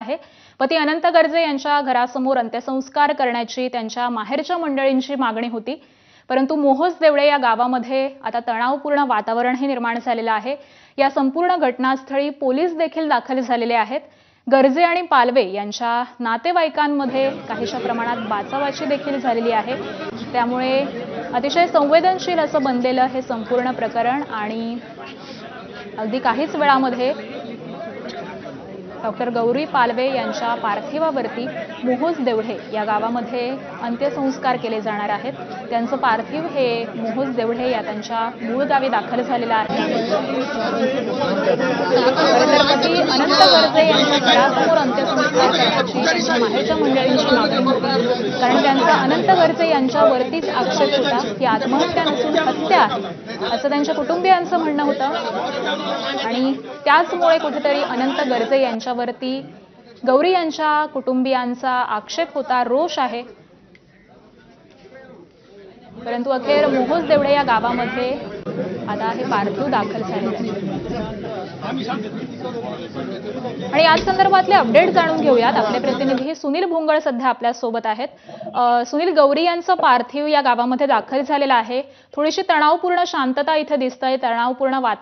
आहे। पती अनंत गर्जे यांच्या घरासमोर अंत्यसंस्कार करण्याची त्यांच्या माहेरच्या मंडळींची मागणी होती, परंतु मोहोज देवळे या गावामध्ये आता तणावपूर्ण वातावरणही निर्माण झालेलं आहे। या संपूर्ण घटनास्थळी पोलीस देखील दाखल झालेले आहेत। गर्जे आणि पालवे यांच्या नातेवाईकांमध्ये काहीशा प्रमाणात बाचाबाची देखील झालेली आहे। त्यामुळे अतिशय संवेदनशील असं बनलेलं हे संपूर्ण प्रकरण आणि अगदी काहीच वेळामध्ये डॉक्टर गौरी पालवे यांच्या पार्थिवावरती मोहोज देवळे या गावामध्ये अंत्यसंस्कार केले जाणार आहेत। त्यांचं पार्थिव हे मोहोज देवळे या त्यांच्या मूळ गावी दाखल झालेलं आहे। पती अनंत गर्जे यांच्या घरासमोर अंत्यसंस्कार करण्याची त्यांच्या माहेरच्या मंडळींची मागणी होती, कारण त्यांचा अनंत गर्जे यांच्यावरतीच आक्षेप होता की आत्महत्या नसून हत्या आहे असं त्यांच्या कुटुंबियांचं म्हणणं होतं आणि त्याचमुळे कुठेतरी अनंत गर्जे यांच्यावरती गौरी यांच्या कुटुंबियांचा आक्षेप होता, रोष आहे। परंतु अखेर मोहोज देवळे या गावामध्ये आता हे पार्थिव दाखल झालेलं आहे आणि याच संदर्भातले अपडेट जाणून घेऊयात। आपले प्रतिनिधी सुनील भोंगळ सध्या आपल्या सोबत आहेत। सुनील, गौरी यांचं पार्थिव या गावामध्ये दाखल झालेलं आहे। थोडीशी तणावपूर्ण शांतता इथे दिसतंय, तणावपूर्ण